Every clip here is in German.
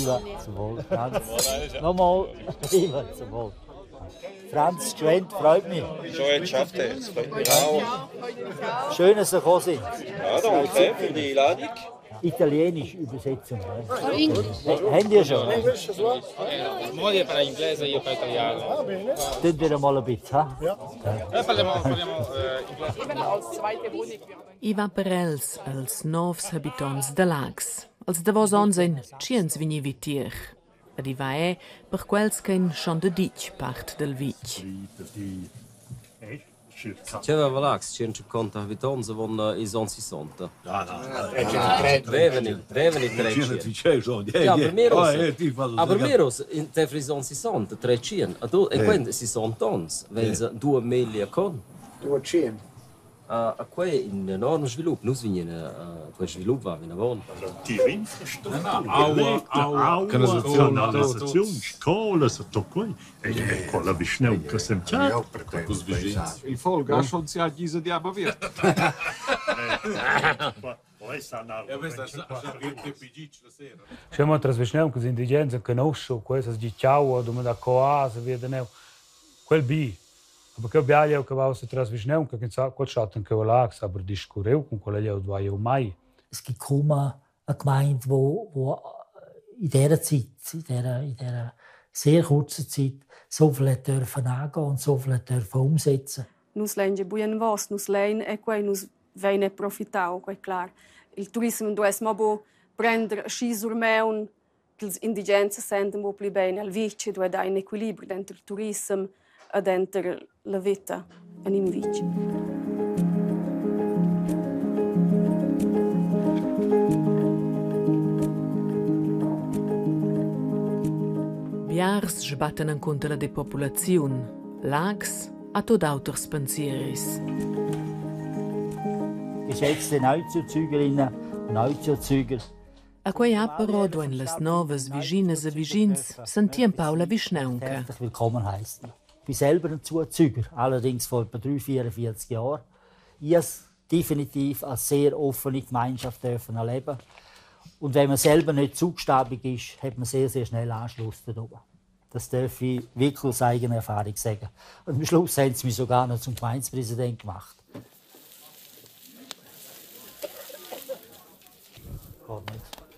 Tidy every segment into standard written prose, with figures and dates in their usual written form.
Viva, zum Wohl. Franz. Nochmal, Viva, zum Wohl. Franz Gschwend, freut mich. Schon jetzt schafft er, das freut mich auch. Schön, dass Sie gekommen sind. Ja, danke für die Einladung. Italienische Übersetzung. Haben die schon? Moglie parla inglese, io parlo italiano. Tun wir mal ein bisschen. Ha? Parliamo Iva Perels, als novs habitants de Lags. Als davos onsen, ciens vini vitier. Ed Iva per quels che schon de dic part del vic. C'era Valax, 150 abitanti, vanno i 60. Reveni 300. Ja, aber meros, in der Frison 60, 300. E quindi 60 tons, wenn sie 2 miglia con. 200. Qua è un enorme sviluppo, non si viene quel sviluppo va, viene buono. Kanalisation, scuola, tutto qui. E con la vicina che si chiama. Il folga schon si aggiisa di abavir. Siamo trasvesneu che indigenza conosco, questo di ciao, dove da cosa, via da neu. Quel bi. Aber che abbiamo che va se trasvesneu che sa quel schatten che lag, aber diskureu con quella leu dva eu mai. Es gibt kaum eine Gemeinde, wo in dieser Zeit, in dieser sehr kurzen Zeit, so viel dürfen angehen und so viel dürfen umsetzen. Nus lenge buien vos, nus lein e quei nus veine profitau, quei clar. Il turismo dues mobo prender scisur meun, che els indigenza senten mo pli bene al vice, due da in equilibrio dentro il turismo e dentro la vita en in vice. Biars sbatten en contra la depopulaziun. Lags a tot auters pensieris. Geschätzte Neuzuzügerinnen und Neuzuzüger. A quei però duen las novas vigines e vigins sentien Paula Vischneunca. Herzlich willkommen heißen. Ich bin selber ein Zuzüger, allerdings vor etwa 44 Jahren. Ich habe es definitiv als sehr offene Gemeinschaft dürfen erleben. Und wenn man selber nicht zugestabig ist, hat man sehr, sehr schnell Anschluss da oben. Das darf ich wirklich aus eigener Erfahrung sagen. Und am Schluss haben sie mich sogar noch zum Gemeindepräsidenten gemacht.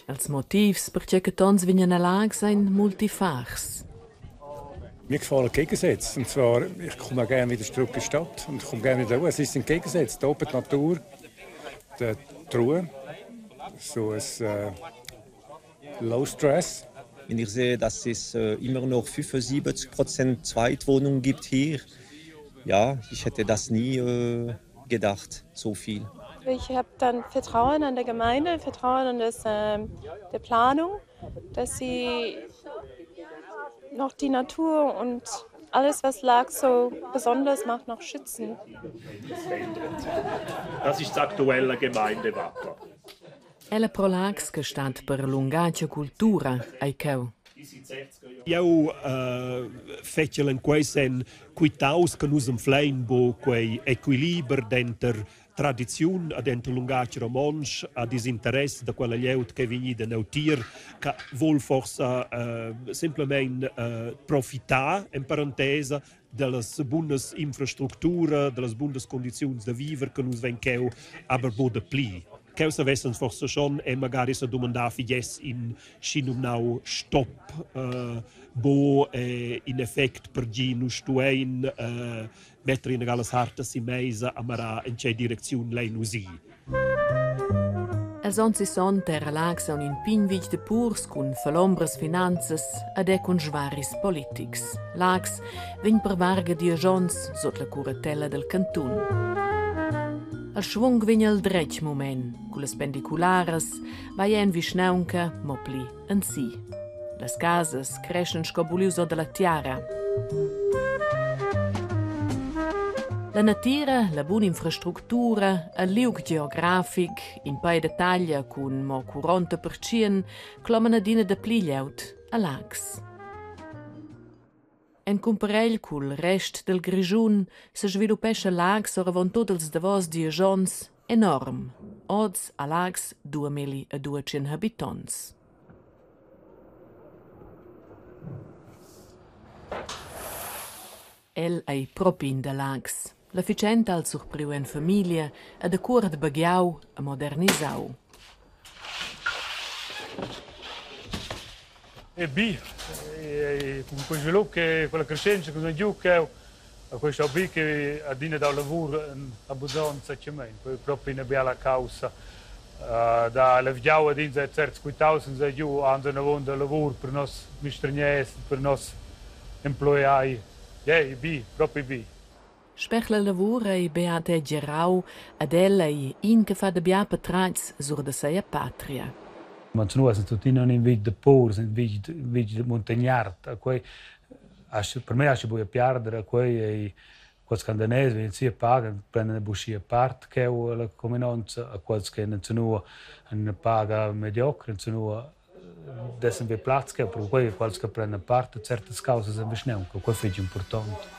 Als Motivs perché che tons vignen a lag sein multifachs. Mir gefallen Gegensätze. Und zwar, ich komme auch gerne wieder zurück in die Stadt und ich komme gerne wieder raus. Es sind Gegensätze. Da oben die Natur, die Ruhe, so ein Low Stress. Wenn ich sehe, dass es immer noch 75% Zweitwohnungen gibt hier, ja, ich hätte das nie gedacht, so viel. Ich habe dann Vertrauen an der Gemeinde, Vertrauen an der Planung, dass sie noch die Natur und alles, was lag, so besonders macht, noch schützen. Das ist das aktuelle Gemeindewappen. Ella pro Lags che stat per lungacia cultura ai cau. Io fecelen quesen quitaus che nus flein bo quei equilibrio denter tradizione ad enter lungacia romansch a disinteresse da quella lieut che vigni da nautir che vol forsa simplement profità in parentesa delle buone infrastrutture, delle buone condizioni da vivere che nus vencheu aber bo de pli. Che savessero forse schon e magari se domandavi yes in scinum stop bo in effect per ginu stuein mettere in galas hartas in mesa amara in che direzione lei nusi. Els onzi son terra lags un pinvig de purs cun falombres finanzas ed e cun schvaris politics. Lags vegn per varga di agions sot la curatella del cantun. Al schwung vegn al dretg moment, cu las pendicularas, vaien Vischneunca mopli en si. Las casas crescen scobulius o de la tiara. La natura, la buona infrastruttura, il liug geografic, in pai detaglia cun mo 40% clomen adina de pli lieut a lags. En comparell cul rest del Grischun se sviluppescha lags oravon tot els davos diagions enorm. Ods a lags 2200 habitants. el ei propin de lags. La ficenta al surpriu en famiglia e de cura de baghiau a modernisau. E B, con quel sviluppo che quella crescenza che giù che a questo B che a dine da lavoro abbastanza cemento, proprio in bella causa da levgiau ad in certi 4.000 giù hanno una buona lavoro per nos mistraniesi, per nos employai. B, proprio B. Spechla lavora e Beate Gerau ad ella e in che fa de bia patrats sur de seia patria. Ma noi siamo tutti non in vita de por, in vita de montagnard, per me asce poi a perdere quei e quels candanesi vengono sia pagano, prendono busci a parte che la comunanza, a quels che non sono una paga mediocre, non sono dessen vi platz che per quei quels che prendono parte certe cause sono vicino, quel è importante.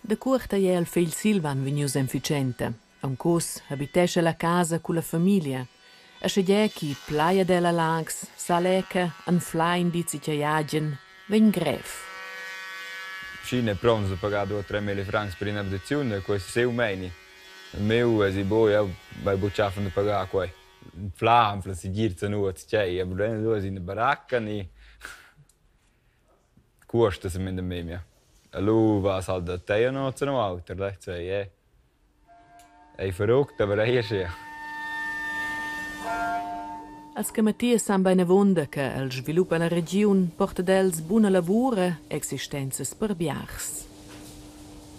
De curta è il figlio Silvan venius efficiente. Un cos abitesce la casa con la famiglia. A scegliere playa della lags, saleca, un fly dici che jagen, ven gref. Scine pronto a pagare 2-3 mila francs per un'abitazione, questo è umani. Il mio è buono, vai bucciato di pagare qua. Un flam, si gira nuova, c'è, ma due in baracca, ni costa se me mia. Allora va halt da te no zu no alter, da sei è verrückt, aber hier schön. Als che Mattia san bene vonda che il sviluppo nella regione porta dels buona lavoro, existenze per biars.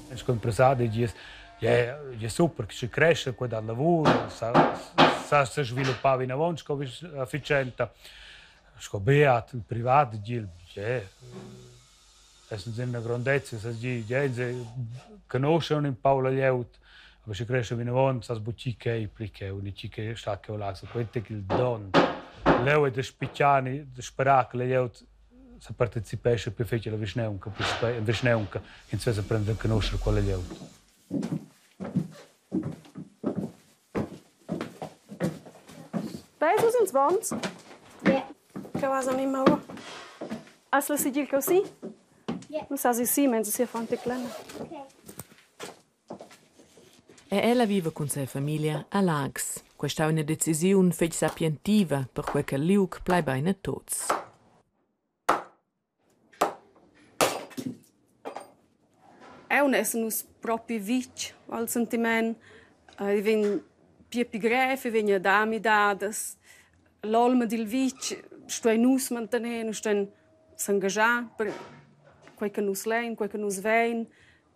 Es kommt presade dies, ja, super, che si cresce qua dal lavoro, sa sviluppare in avanti come efficiente. Scobeat il privato gil, es sind una grandezza, se die gente conoscono in Paolo Lieut, ma si cresce in avanti, sa sbuccica e plica, una cica stacca o laxa, questo è il don. Leo e de spicciani, de sperac, le Lieut, se partecipasse più facile alla Visneunca, in cui si prende a conoscere quale Lieut. Pesos ins Wands? Ja. Che vas nicht mehr? Als la sigil così? Ja. Non sa sì, mentre si fa un teclano. Okay. E ella vive con sua famiglia a Lags. Questa è una decisione fece sapientiva per quel che Liuk plai bene a tutti. Un essen us proprio vic al sentiment. Ven più grefe, ven damidades. L'olma del vic, sto in us mantenere, sto in s'engagiare per quel che nus lein, quel che nus vein.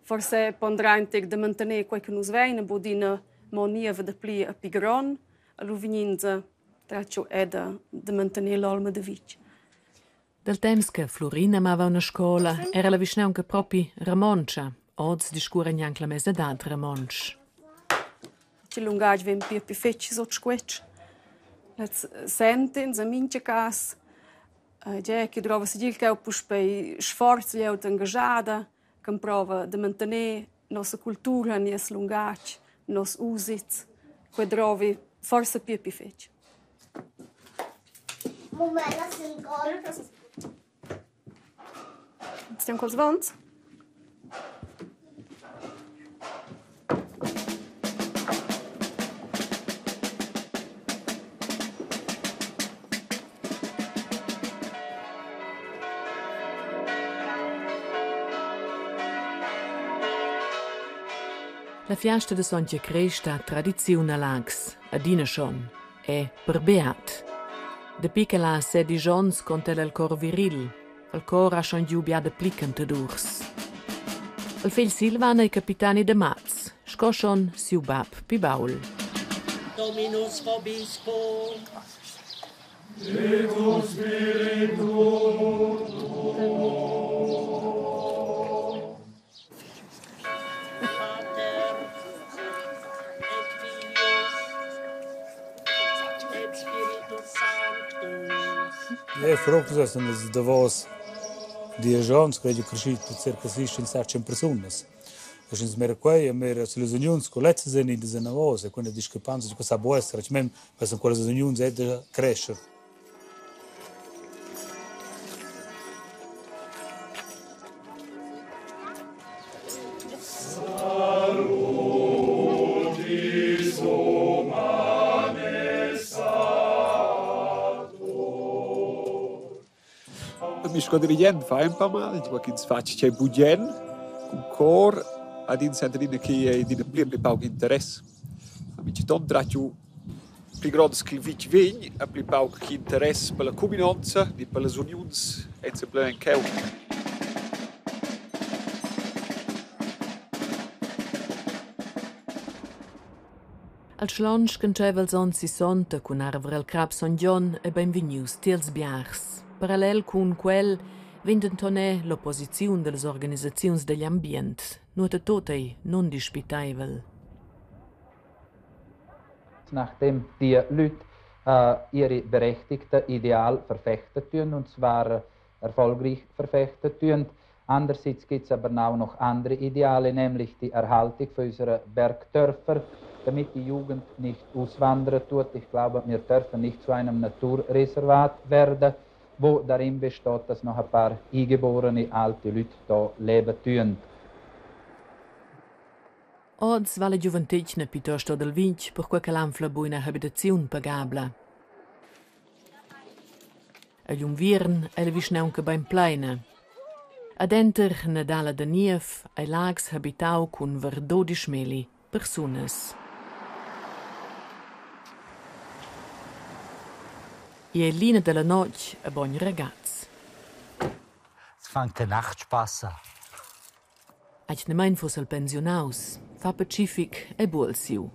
Forse pondrà in tec de mantenere quel che nus vein, bodina monieva de pli a pigron, all'uvininza traccio eda de mantenere l'olma de vic. Del temps che Florina aveva una scuola, era la Visneunca proprio Ramoncia. Oggi discura neanche la mesa d'ad Ramonch. Ci lungage ven più fecci sotto squetch. Let's sentens a mince cas. Già che trova si dice che pus per sforzi le engagada, che prova di mantenere nostra cultura, nies lungage, nos usits, che trovi forse più fecci. Moment, sind gerade. Stiamo col svans? La fiasta de Sontia Cresta tradizione a Lags, a Dinashon, è per Beat. De piccola 16 anni conta il cor viril, il cor ha schon giubia de plicante durs. Il figlio Silvan è capitani de Maz, scoscion siu bab pi baul. Dominus vobiscum. Et tu spiritu tuo. Je fructus sunt las davos diejons, che crescit per circa 600 personas. E sunt mer quei, mer sulle unions collezzes in de zanavos, e quindi discrepanze di questa può essere, mem per son quelle unions è de crescer. mi sco dirigent fa un pa mal, ma che faccio c'è bugen, con cor ad in centrina che di pli pau interesse. Amici ton traccio pli grands che vic vegn, a pli pau che interesse per la combinanza di per le unions e se blen keu. Al schlonsch cancevel son si sonta cun arver al crap son John e benvenius tiels biars. Parallel cun quel vinden tonè l'opposiziun de las organisaziuns degli ambient, nuota totei non dispitaivel. Nachdem die Leute ihre berechtigte Ideal verfechtet tun, und zwar erfolgreich verfechtet tun. Andererseits gibt es aber auch noch andere Ideale, nämlich die Erhaltung von unserer Bergdörfer, damit die Jugend nicht auswandern tut. Ich glaube, wir dürfen nicht zu einem Naturreservat werden, wo darin besteht, dass noch ein paar eingeborene alte Leute hier leben tun. Oz va la giuventetgna piuttosto del vinc per quel che l'anfla buona abitazione pagabla. A l'unvirn è la visnaunca ben pleina. Ad enter Nadala de Nief ai lags habitau cun ver 12.000 personas. E l'ina della noc a bon ragaz. Es fan ke Nachtspass an. Ach ne mein fosse al pensionaus, fa pacific e buolsiu.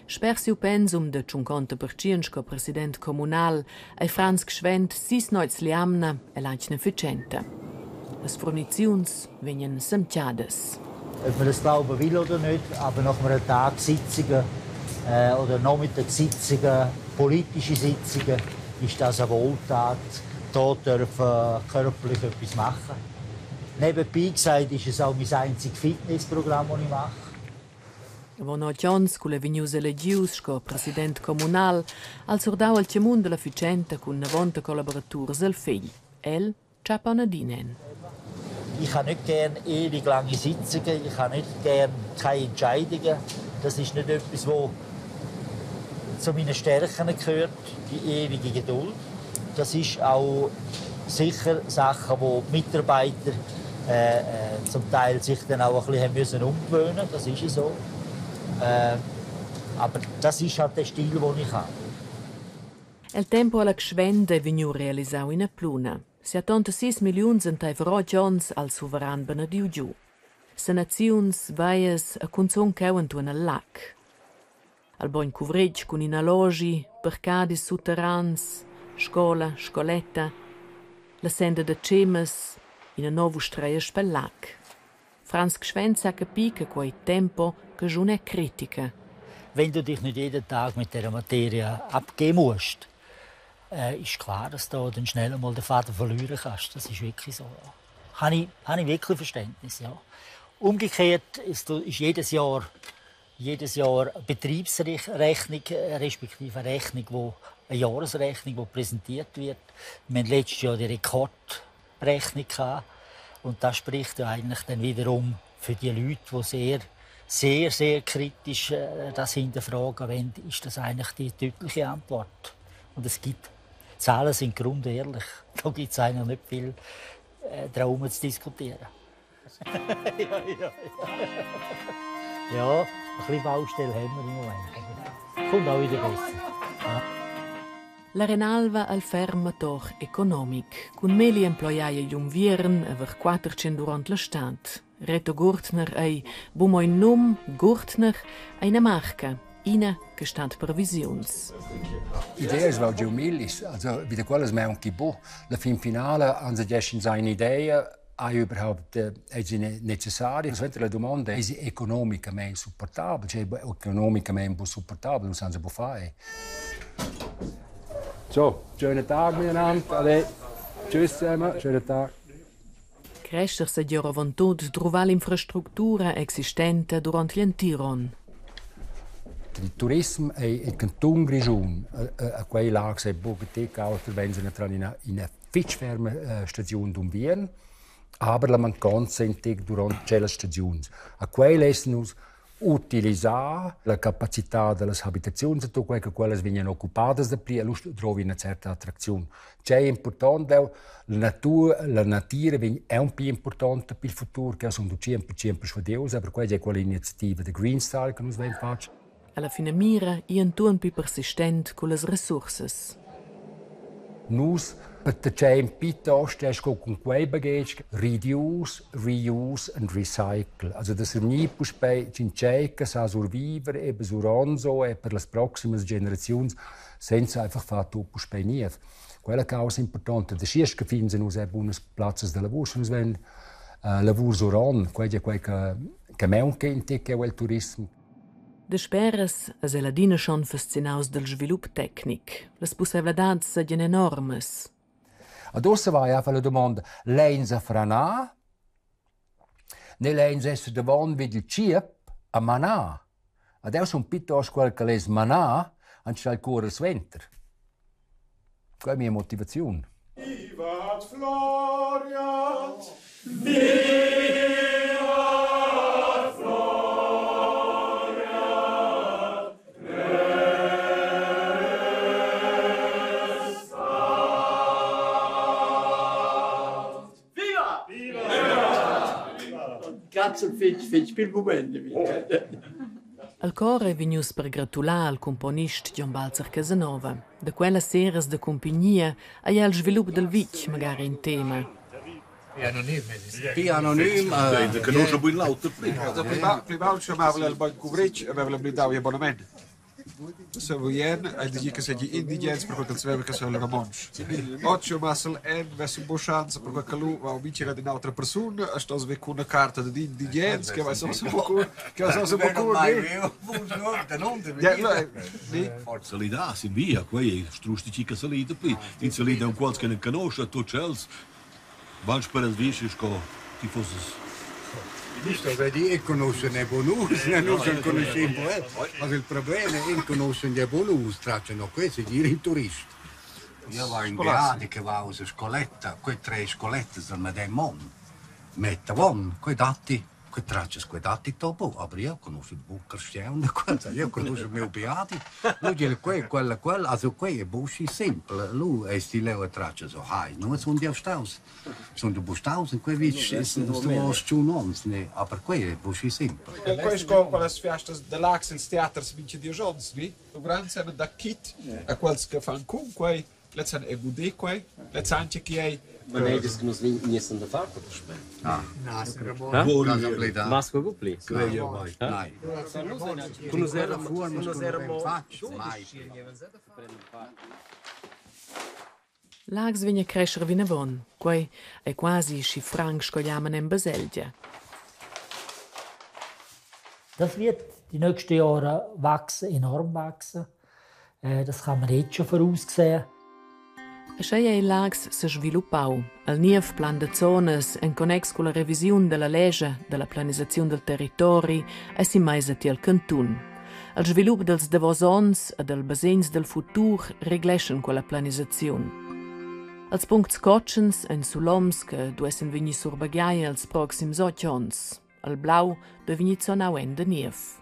Spersiu pensum de 50% sco president comunal e Franz Gschwend 6 noiz liamna e l'anchne ficenta. Las forniziuns venien semtiades. Ob man das glauben will oder nicht, aber nach einem Tag Sitzungen oder Nachmittagssitzungen, politische Sitzungen, ist das eine Wohltat. Hier dürfen körperlich etwas machen. Nebenbei gesagt ist es auch mein einziges Fitnessprogramm, das ich mache. Vono Jones, con le vegnuse legius, sco president comunal, al sordau al Tiemund della Ficenta con una vonta collaboraturs al fegl. El ciapa una dinen. Ich habe nicht gerne ewig lange Sitzungen, ich habe nicht gerne keine Entscheidungen. Das ist nicht etwas, was zu meinen Stärken gehört, die ewige Geduld. Das ist auch sicher Sachen, die die Mitarbeiter zum Teil sich dann auch ein bisschen umgewöhnen müssen. Das ist so. Aber das ist halt der Stil, den ich habe. Il tempo alla Gschwend è vegnu realisau in a pluna. 76 milions entai verò Jones al suveran benediu giù. Sanaziuns, vaies a cunzon cauentuan al lac. Al bon cuvregg cun in alogi, percadis sutterrans, scola, scoletta, la senda de cemes, in a novu streia spel lac. Franz Gschwend sa capì che quei tempo che giun è critica. Wenn du dich nicht jeden Tag mit dieser Materie abgeben musst, ist klar, dass du dann schnell einmal den Faden verlieren kannst. Das ist wirklich so. Ja. Habe ich wirklich Verständnis. Ja. Umgekehrt ist jedes Jahr eine Betriebsrechnung, respektive eine Rechnung, eine Jahresrechnung, die präsentiert wird. Wir hatten letztes Jahr die Rekordrechnung gehabt. Und das spricht ja eigentlich dann wiederum für die Leute, die sehr, sehr kritisch das hinterfragen wollen, ist das eigentlich die deutliche Antwort. Und es gibt, Zahlen sind grundehrlich. Da gibt es eigentlich nicht viel darum zu diskutieren. Ja, ein bisschen Baustelle haben wir im Moment. Kommt auch wieder besser. Ja. La Renalva al fermator economic, con meli emploiaie jungvieren over 400 durant l'estat. Reto Gurtner ei bumo in num Gurtner eine Marca, ina che stat per visiuns. Idea es va giù millis, also wie der quales mehr und gibo. La fin finale an se gestin seine Idee überhaupt necessario. Svente la domanda è economicamente supportabile, cioè economicamente supportabile, lo sanno fare. So, schönen Tag miteinander. Allez, tschüss zusammen, schönen Tag. Crescer se diora vontud trovar l'infrastruttura existente durant l'Entiron. Il turismo è il canton Grigion, a quei lags è Bogetek alter, wenn sie in una fitchferme stazione d'Umvien, aber la mancanza in teg durant quelle stazioni. A quei lassen uns utilizzare la capacità delle abitazioni, tutto quello che quelle vengono occupate da prima, e trovi una certa attrazione. C'è importante, la natura è un più importante per il futuro, che sono sempre svediosa, per cui c'è quell'iniziativa di Green Star che noi abbiamo fatto. Alla fine mira e un turno più persistente con le risorse. Nus c'è piuttosto con quei bagaggi reduce, reuse and recycle. Also das nie puspei cinceca sa survivere e besuronzo e per le prossime generazioni senza einfach fatto puspei niet. Quella causa importante. Das ist che finden uns buonos platzes de lavoro, uns wenn lavoro suron, quei che manca in te che il turismo. De speras as eladina schon fascinaus del svilup tecnic. Les possibilidades sono enormes. Adesso vai a fare la domanda, l'enza franà, ne l'enza essere davanti vedi il ciep a manà. Adesso un piuttosto quel che les manà, anche al cuore il sventer. Questa è la mia motivazione. Vivat Florian! Vivat Florian! Cazzo fece più momenti. Al cor è venuto per gratulare al componista Gian Balzer Casanova. Da quella seras de compagnia e al sviluppo del vic magari in tema. Più anonim. Che conosce ben l'auto prima. Prima chiamavano il banco Covrich e avevano blindato gli abbonamenti. Se voglien, ai dici che sei indigenti per quel che sveve che sono le Ramonsch. Oggi massel verso Boschanza per quel che lui va a vincere di un'altra persona, e sto con una carta di indigenza che va a Forza l'idea, si via, quei strustici che salite qui. In salita un qualche che ne conosce, tu c'els. Vanno per il vice, ti fossi. Visto che di conoscono i bonus, non conosciamo, ma il problema è che conoscono i bonus, tracciano questi di in turisti. Io vado in gradi che va a scoletta, quei 3 scolette del Medemon, mettavon, quei dati, quei tracce, quei dati dopo, ma io conosco il Buckerstein, io conosco il mio beati, lui dice quella, also quei è busci semplice, lui è stile e tracce so high, non sono di Austaus, sono di Bustaus, in quei vici sono stunons, ma per quei è busci semplice. E questo con le feste dell'Axel Theater si vince di Jones, vi? Lo grande da kit, a quel che fanno con quei, le sanno e bude quei, le sanno che è. Ma non è che non si da fare per spiegare. Ah, Masco Gupli? Creio mai. L'ags viene crescere vinavon, quei è quasi schi franc scogliamen in Baselgia. Das wird die nächsten Jahre wachsen, enorm wachsen. Das kann man jetzt schon voraussehen. Așa il lags se sviluppau. Al niev plan de zones, en connex con la revisione della legge, della planizzazione del territori, e si maisati al cantun. Al sviluppo dels devosons e del basins del futur regleschen quella planizzazione. Als punct scotchens en suloms che duessen vegni surbagiai als proxims 8 ans. Al blau devigni zonau en de niev.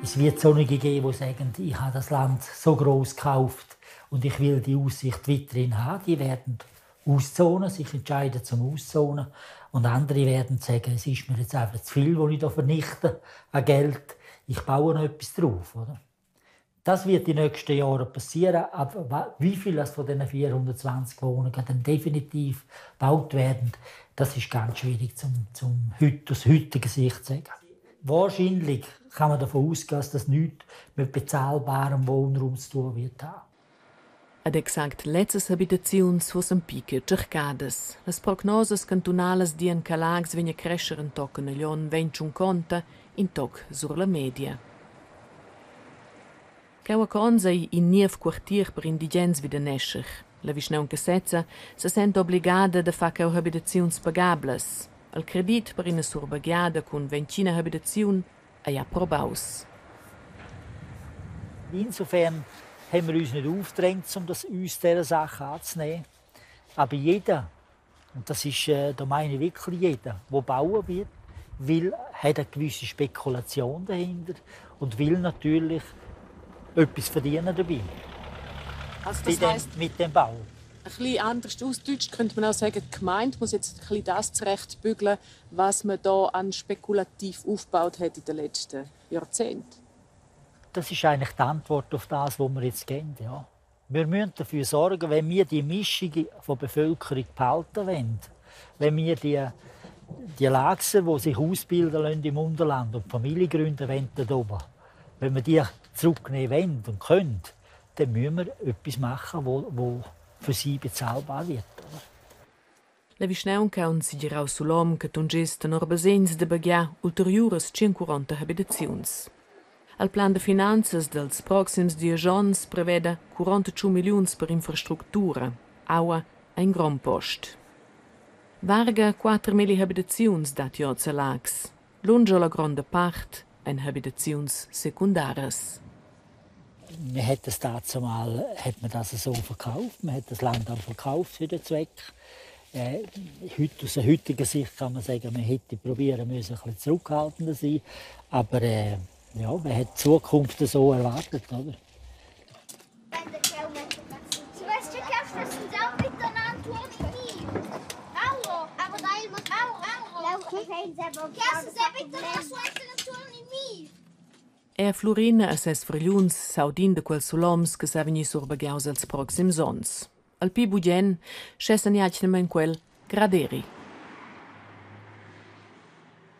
Es wird Sonnige geben, die sagen, ich habe das Land so groß gekauft und ich will die Aussicht weiterhin haben. Die werden auszonen, sich entscheiden zum Auszonen. Und andere werden sagen, es ist mir jetzt einfach zu viel, was ich hier vernichte an Geld. Ich baue noch etwas drauf. Oder? Das wird in den nächsten Jahren passieren. Aber wie viel von diesen 420 Wohnungen dann definitiv gebaut werden, das ist ganz schwierig aus heutiger Sicht zu sagen. Wahrscheinlich kann man davon ausgehen, dass das nichts mit bezahlbarem Wohnraum zu tun wird haben. Ad exact letztes habitaziuns fossen piche cercadas. Las prognoses cantonales dien che l'ags vegna crescer en toc en aglion 20 in toc sur la media. Caua consei in niev quartier per indigens vid nescher. La vischnaun casezza se sent obligada de fa cau habitaziuns pagables. Al credit per ina surbagiada con 20 habitaziun e approbaus. Insofern haben wir uns nicht aufgedrängt, um uns dieser Sache anzunehmen. Aber jeder, und das ist, da meine ich wirklich jeder, der bauen hat eine gewisse Spekulation dahinter und will natürlich etwas verdienen dabei. Also das heisst, mit dem Bau. Ein bisschen anders ausgedrückt könnte man auch sagen, die Gemeinde muss jetzt ein bisschen das zurechtbügeln, was man hier an spekulativ aufgebaut hat in den letzten Jahrzehnten. Das ist eigentlich die Antwort auf das, was wir jetzt gehen. Ja. Wir müssen dafür sorgen, wenn wir die Mischung der Bevölkerung behalten wollen, wenn wir die Lachse, die sich ausbilden lassen im Unterland und Familie gründen wollen, dort oben, wenn wir die zurücknehmen wollen und können, dann müssen wir etwas machen, wo für sie bezahlbar wird. La Vischnaunca und Sidirau Sulom che tungesta Orbasens de bagià ulteriores 140 habitazions. Al plan de finanzas dels proxims 10 ans prevede 42 milions per infrastruttura, aua ein gran post. Varga 4.000 habitazions dat jots a Lacs, lunge la grande part ein habitazions secundares. Man hat das dazumal so verkauft, man hat das Land dann verkauft für den Zweck. Aus der heutigen Sicht kann man sagen, man hätte probieren müssen, ein bisschen zurückhaltender sein. Aber man hat die Zukunft so erwartet, oder? Florina a ses frigliuns saudin de quel suloms che sa vegni sur baghiaus als proxims ons. Al pi budien, schessen jachnema in quel graderi.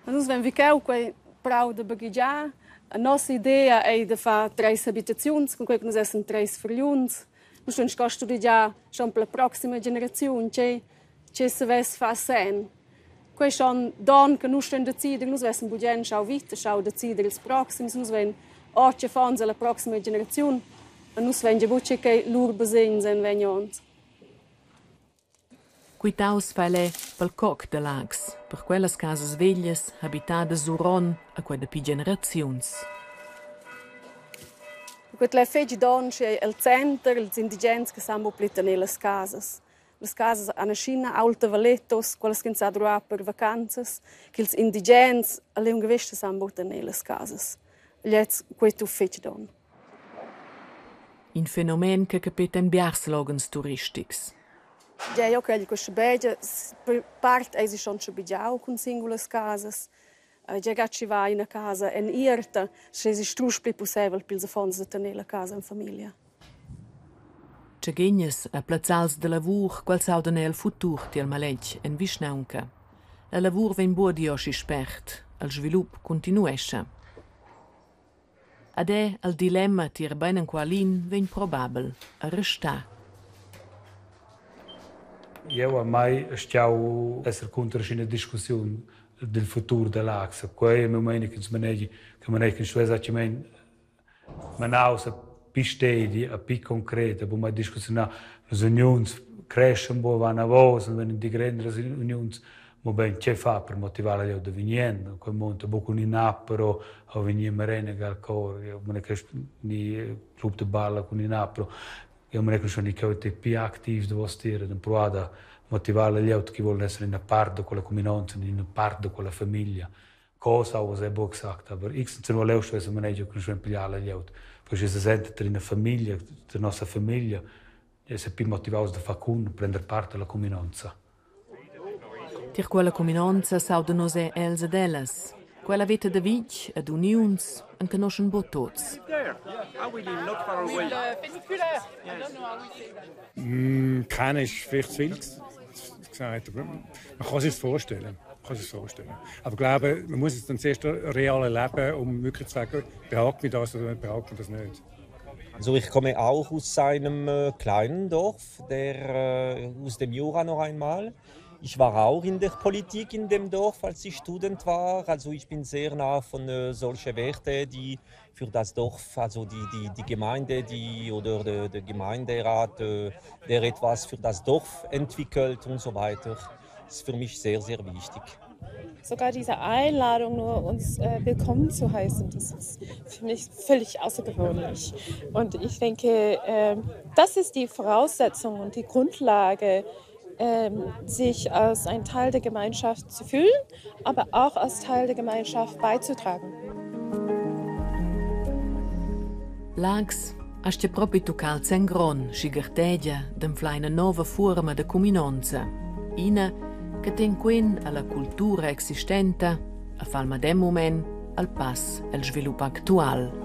Nus ven vicau quei prau de baghigia. A nossa idea è de fa 3 habitazions, con quei che nus essen 3 frigliuns. Nus schon studiar schon per la proxima generazione, che se ves fa sen. Quei schon don che nus sten decider, nus essen budien schau vita, schau decider ils proxims, nus ven orche fons alla proxima generazione. E nus ven buche che lur besegns en vegnons. Quitaus faile pel coc de Lacs, per quellas casas veglias habitadas uron a quei de pi generazions. Quet le fetg don che el center, ils indigens che sambo plitane las casas. Las casas a China, Alta Vallettos, quellas che sa droa per vacanzas, che ils indigens alle un geweste sambo plitane las casas. Jetzt quet tu fetg don. In fenomen che capita in biarslogans turistics. Ja, io credo che Scebegia parte è schon Scebegiau con singulas casas. Ja, gacci va in una casa en irta, se si struspli possibile pils fons de tenere la casa in famiglia. Cegegnas a plazzals de lavur qual saudan el futur ti al malegg en Vischnaunca. La lavur ven buodio si spert, al svilup continuesce. Ade al dilemma tir beinen qualin ven probabel a resta. Eu a mai stiau esser contra in discussione del futuro dell'Ax. Quei mi meni che smanegi che manei che suesa che men manausa pistedi a pi concreta, bu mai discussiona les unions crescen bo van a vos, wenn die grandes unions mo ben che fa per motivare gli odoviniendo, quel monte bo con in appero o venie merene gal cor, io me che ni club de balla con in appero. Io mi ricordo che ho più attivo devo stare, per provare motivare gli altri che vogliono essere in parte con la comunità, in parte con la famiglia. Cosa ho sempre esatto, ma io non volevo che mi dica che non pigliare gli altri. Perché se sente in famiglia, la nostra famiglia, è più motivato a fare con, prendere parte alla comunità. Tir quella comunità saudano se els ed ellas. Quella vita de vic ed unions en conoscen bo tots. Keiner ist vielleicht zu viel gesagt. Man kann sich das vorstellen. Aber ich glaube, man muss es dann zuerst real erleben, um wirklich zu sagen, behagt mich das oder behagt mich das nicht. Also ich komme auch aus einem kleinen Dorf, aus dem Jura noch einmal. Ich war auch in der Politik in dem Dorf, als ich Student war. Also ich bin sehr nah von solchen Werten, die für das Dorf, also die Gemeinde, oder der Gemeinderat, der etwas für das Dorf entwickelt und so weiter. Das ist für mich sehr, sehr wichtig. Sogar diese Einladung, nur uns willkommen zu heißen, das ist für mich völlig außergewöhnlich. Und ich denke, das ist die Voraussetzung und die Grundlage sich als ein Teil der Gemeinschaft zu fühlen, aber auch als Teil der Gemeinschaft beizutragen. Lags hast proprio toccato in gron, scigarteggia, d'enflare una nuova forma di comunanza. Ina che ten quen alla cultura existente, a falma del moment, al pass al sviluppo attuale.